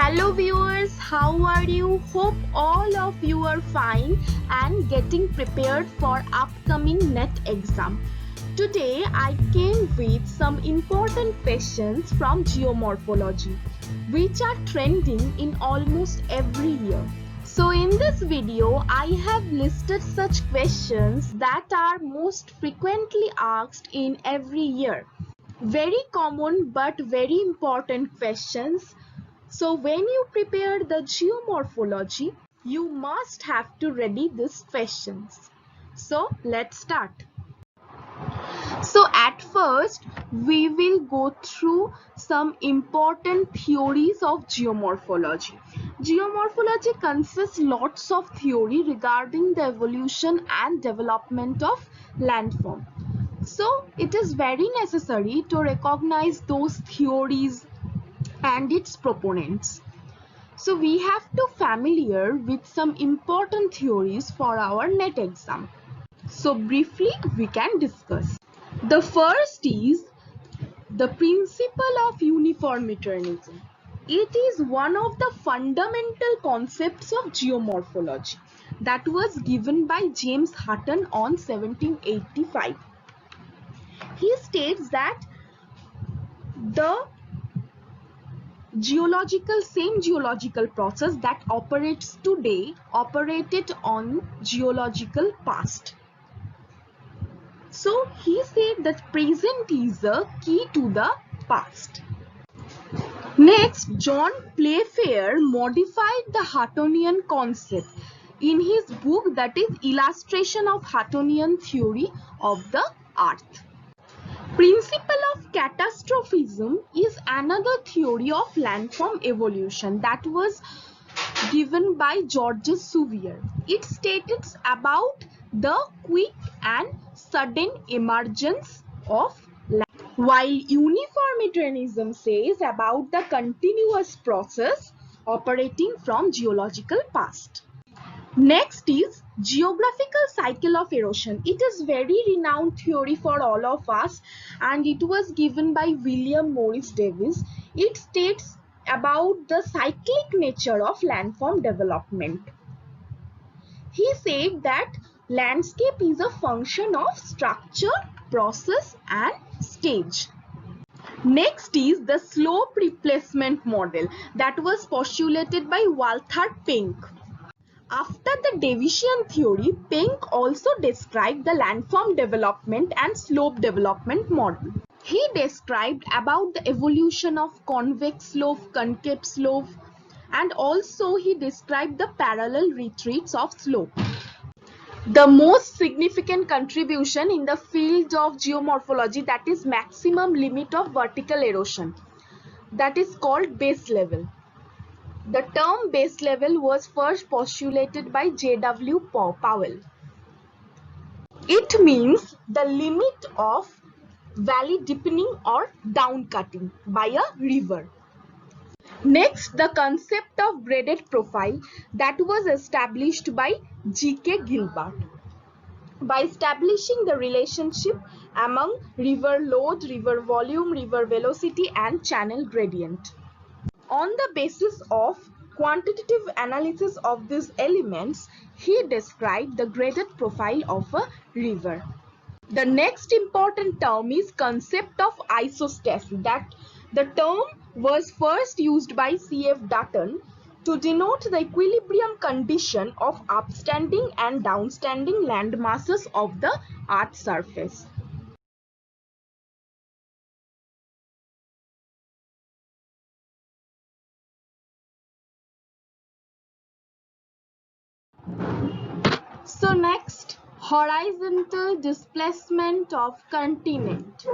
Hello viewers, how are you? Hope all of you are fine and getting prepared for upcoming NET exam. Today I came with some important questions from geomorphology which are trending in almost every year. So in this video I have listed such questions that are most frequently asked in every year. Very common but very important questions. So when you prepare the geomorphology, you must have to ready these questions. So let's start. So at first, we will go through some important theories of geomorphology. Geomorphology consists lots of theory regarding the evolution and development of landform. So it is very necessary to recognize those theories and its proponents. So we have to familiar with some important theories for our NET exam. So briefly we can discuss. The first is the principle of uniformitarianism. It is one of the fundamental concepts of geomorphology that was given by James Hutton on 1785. He states that the same geological process that operates today operated on geological past. So he said that present is the key to the past. Next, John Playfair modified the Huttonian concept in his book, that is Illustration of Huttonian Theory of the Earth. Principle of catastrophism is another theory of landform evolution that was given by Georges Cuvier. It states about the quick and sudden emergence of land, while uniformitarianism says about the continuous process operating from geological past. Next is geographical cycle of erosion. It is very renowned theory for all of us and it was given by William Morris Davies. It states about the cyclic nature of landform development. He said that landscape is a function of structure, process and stage. Next is the slope replacement model that was postulated by Walter Penck. After the Daviesian theory, Penck also described the landform development and slope development model. He described about the evolution of convex slope, concave slope, and also he described the parallel retreats of slope. The most significant contribution in the field of geomorphology, that is maximum limit of vertical erosion, that is called base level. The term base level was first postulated by J.W. Powell. It means the limit of valley deepening or down cutting by a river. Next, the concept of graded profile that was established by G.K. Gilbert. By establishing the relationship among river load, river volume, river velocity and channel gradient. On the basis of quantitative analysis of these elements, he described the graded profile of a river. The next important term is concept of isostasis. That the term was first used by C.F. Dutton to denote the equilibrium condition of upstanding and downstanding land masses of the Earth's surface. So next, horizontal displacement of continent.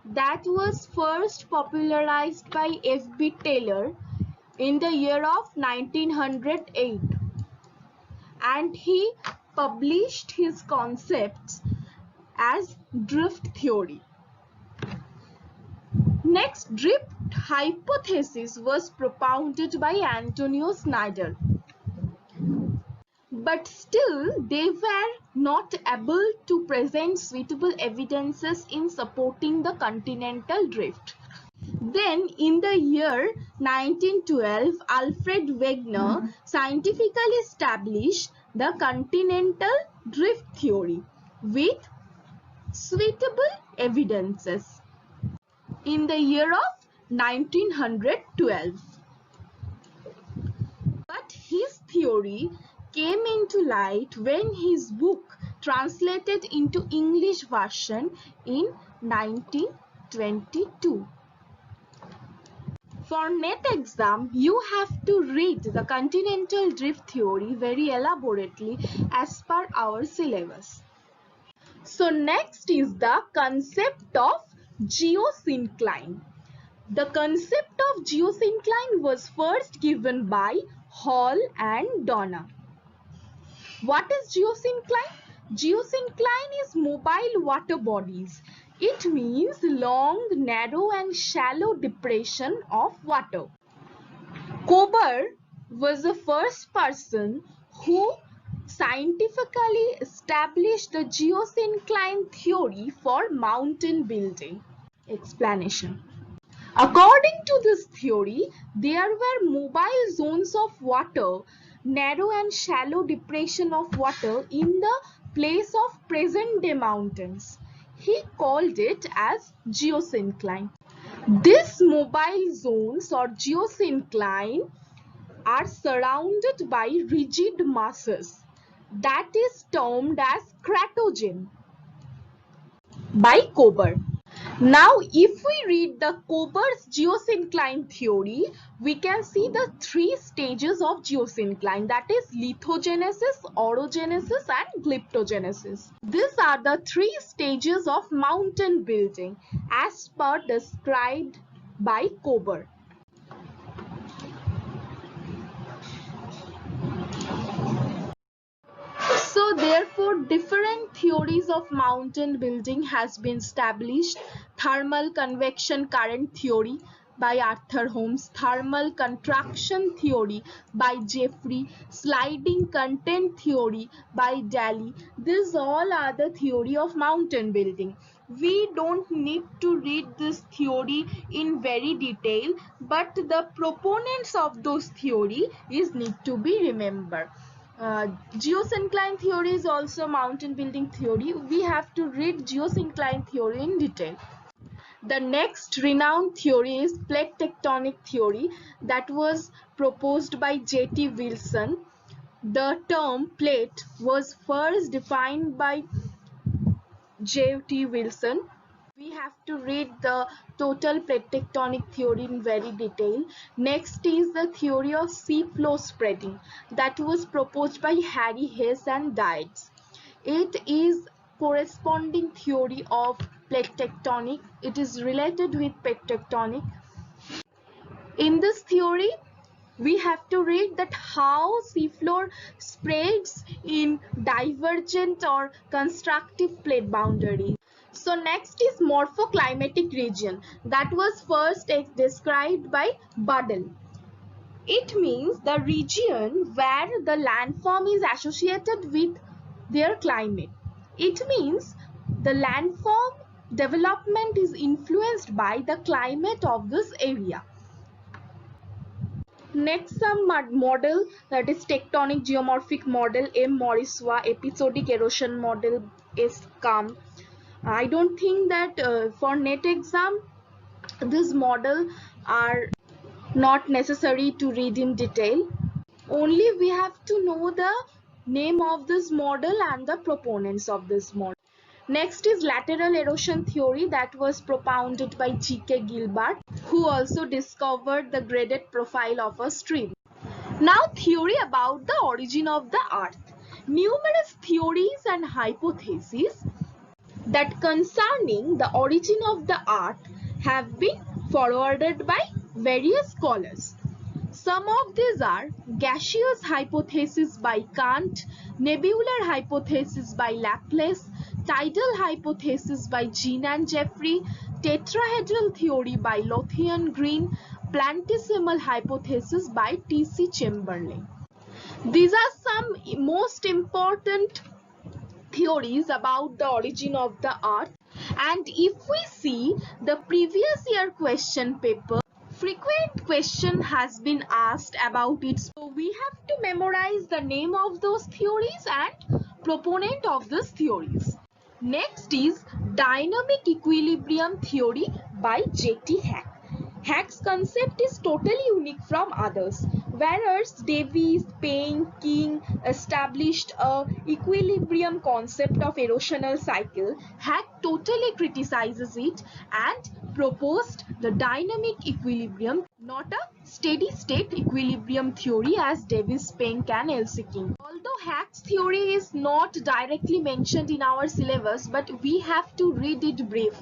That was first popularized by F.B. Taylor in the year of 1908 and he published his concepts as drift theory. Next, drift hypothesis was propounded by Antonio Snyder. But still, they were not able to present suitable evidences in supporting the continental drift. Then in the year 1912, Alfred Wegener scientifically established the continental drift theory with suitable evidences in the year of 1912. But his theory came into light when his book translated into English version in 1922. For NET exam, you have to read the continental drift theory very elaborately as per our syllabus. So next is the concept of geosyncline. The concept of geosyncline was first given by Hall and Donner. What is geosyncline? Geosyncline is mobile water bodies. It means long, narrow and shallow depression of water. Kober was the first person who scientifically established the geosyncline theory for mountain building. Explanation. According to this theory, there were mobile zones of water, narrow and shallow depression of water in the place of present-day mountains. He called it as geosyncline. These mobile zones or geosyncline are surrounded by rigid masses that is termed as cratogene by Kober. Now, if we read the Kober's geosyncline theory, we can see the three stages of geosyncline, that is lithogenesis, orogenesis and glyptogenesis. These are the three stages of mountain building as per described by Kober. So therefore, different theories of mountain building has been established. Thermal convection current theory by Arthur Holmes, thermal contraction theory by Jeffrey, sliding content theory by Daly. These all are the theory of mountain building. We don't need to read this theory in very detail, but the proponents of those theory is need to be remembered. Geosyncline theory is also mountain building theory. We have to read geosyncline theory in detail. The next renowned theory is plate tectonic theory that was proposed by J.T. Wilson. The term plate was first defined by J.T. Wilson. We have to read the total plate tectonic theory in very detail. Next is the theory of sea flow spreading that was proposed by Harry Hess and Dietz. It is corresponding theory of plate tectonic. It is related with plate tectonic. In this theory, we have to read that how seafloor spreads in divergent or constructive plate boundaries. So next is morphoclimatic region that was first described by Buddle. It means the region where the landform is associated with their climate. It means the landform development is influenced by the climate of this area. Next, some model, that is tectonic geomorphic model, M. Morriswa, episodic erosion model is come. I don't think that for NET exam, this model are not necessary to read in detail. Only we have to know the name of this model and the proponents of this model. Next is lateral erosion theory that was propounded by G.K. Gilbert, who also discovered the graded profile of a stream. Now, theory about the origin of the earth. Numerous theories and hypotheses that concerning the origin of the earth have been forwarded by various scholars. Some of these are gaseous hypothesis by Kant, nebular hypothesis by Laplace, tidal hypothesis by Jean and Jeffrey, tetrahedral theory by Lothian Green, planetesimal hypothesis by T.C. Chamberlain. These are some most important theories about the origin of the earth. And if we see the previous year question paper, frequent question has been asked about it. So we have to memorize the name of those theories and proponent of those theories. Next is dynamic equilibrium theory by J.T. Hack. Hack's concept is totally unique from others. Whereas Davies, Payne, King established a equilibrium concept of erosional cycle, Hack totally criticizes it and proposed the dynamic equilibrium, not a steady state equilibrium theory as Davies, Payne and L.C. King. Although Hack's theory is not directly mentioned in our syllabus, but we have to read it brief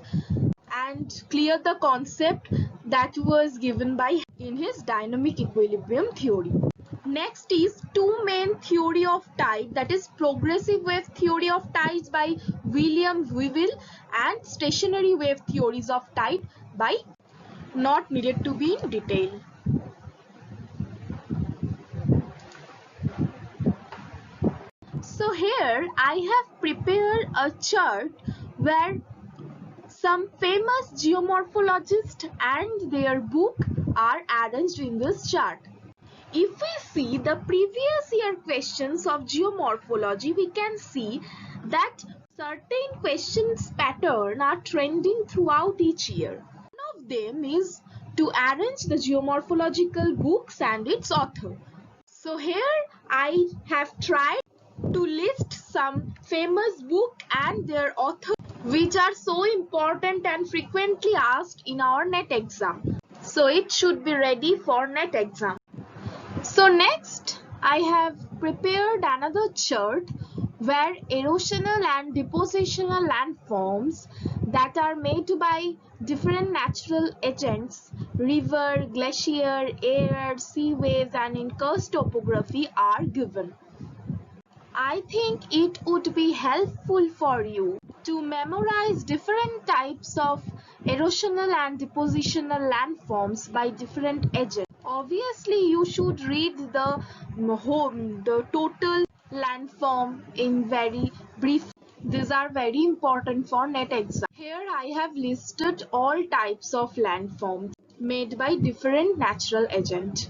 and clear the concept that was given by in his dynamic equilibrium theory. Next is two-main theory of tide, that is progressive wave theory of tides by William Whewell and stationary wave theories of tide by, not needed to be in detail. So here I have prepared a chart where some famous geomorphologists and their book are arranged in this chart. If we see the previous year questions of geomorphology, we can see that certain questions pattern are trending throughout each year. One of them is to arrange the geomorphological books and its author. So here I have tried to list some famous book and their author which are so important and frequently asked in our NET exam. So it should be ready for NET exam. So next I have prepared another chart where erosional and depositional landforms that are made by different natural agents, river, glacier, air, sea waves and in karst topography are given. I think it would be helpful for you to memorize different types of erosional and depositional landforms by different agents. Obviously, you should read the total landform in very brief. These are very important for NET exam. Here I have listed all types of landforms made by different natural agents.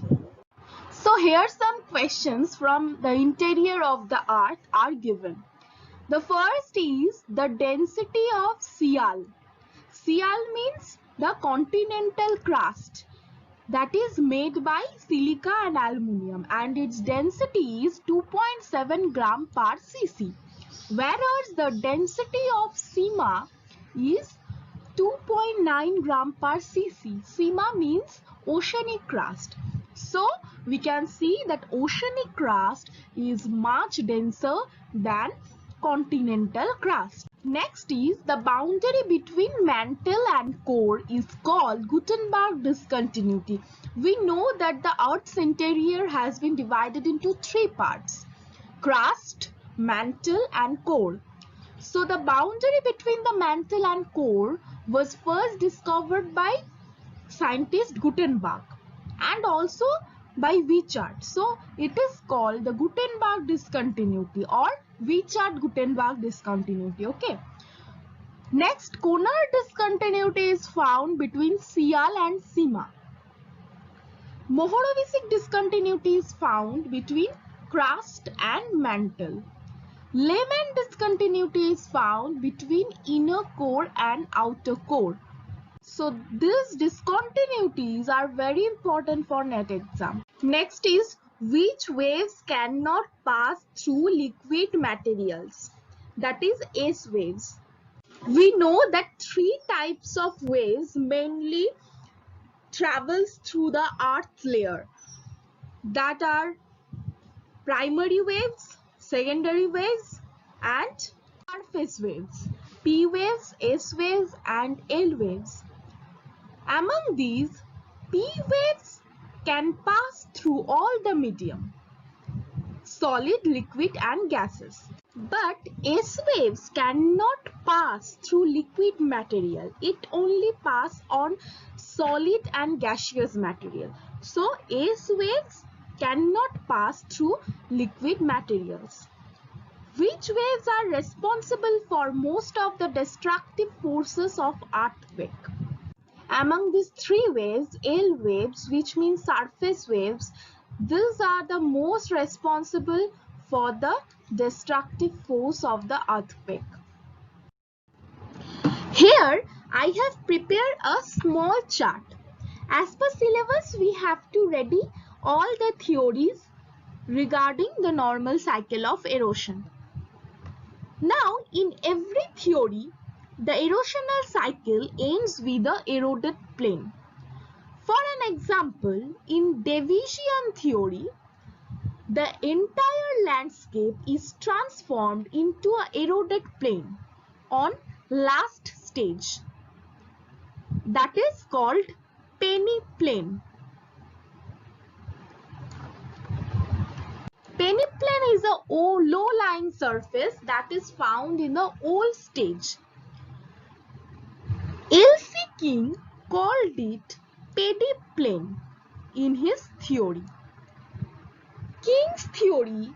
So here some questions from the interior of the earth are given. The first is the density of Sial. Sial means the continental crust that is made by silica and aluminium, and its density is 2.7 gram per cc. Whereas the density of Sima is 2.9 gram per cc. Sima means oceanic crust. So we can see that oceanic crust is much denser than continental crust. Next is the boundary between mantle and core is called Gutenberg discontinuity. We know that the Earth's interior has been divided into three parts: crust, mantle and core. So the boundary between the mantle and core was first discovered by scientist Gutenberg and also by Wishart. So it is called the Gutenberg discontinuity or Wishart-Gutenberg discontinuity. Okay. Next, Konar discontinuity is found between Sial and Sima. Mohorovičić discontinuity is found between crust and mantle. Lehmann discontinuity is found between inner core and outer core. So these discontinuities are very important for NET exam. Next is which waves cannot pass through liquid materials, that is S waves. We know that three types of waves mainly travels through the earth layer, that are primary waves, secondary waves and surface waves, P waves, S waves and L waves. Among these, P waves can pass through all the medium, solid, liquid and gases. But S waves cannot pass through liquid material. It only pass on solid and gaseous material. So S waves cannot pass through liquid materials. Which waves are responsible for most of the destructive forces of earthquake? Among these three waves, L waves, which means surface waves, these are the most responsible for the destructive force of the earthquake. Here, I have prepared a small chart. As per syllabus, we have to ready all the theories regarding the normal cycle of erosion. Now, in every theory, the erosional cycle ends with the eroded plain. For an example, in Davysian theory, the entire landscape is transformed into an eroded plain on last stage. That is called peneplain. Peneplain is a low-lying surface that is found in the old stage. L.C. King called it peneplain in his theory. King's theory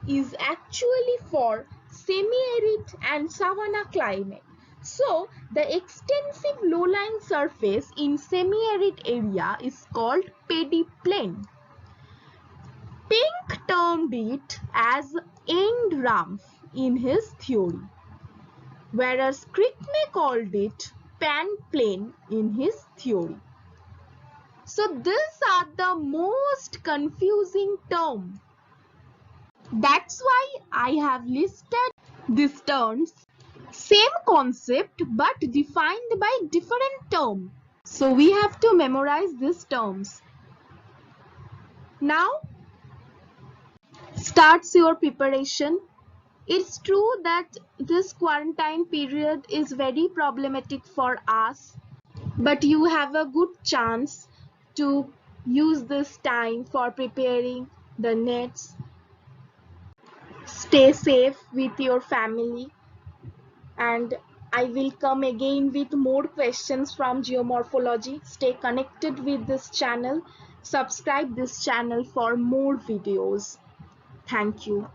is actually for semi-arid and savanna climate. So, the extensive low-lying surface in semi-arid area is called peneplain. Pink termed it as end ramp in his theory, whereas Crickney called it panplain in his theory. So these are the most confusing terms. That's why I have listed these terms. Same concept but defined by different terms. So we have to memorize these terms. Now starts your preparation. It's true that this quarantine period is very problematic for us, but you have a good chance to use this time for preparing the nets. Stay safe with your family, and I will come again with more questions from geomorphology. Stay connected with this channel. Subscribe this channel for more videos. Thank you.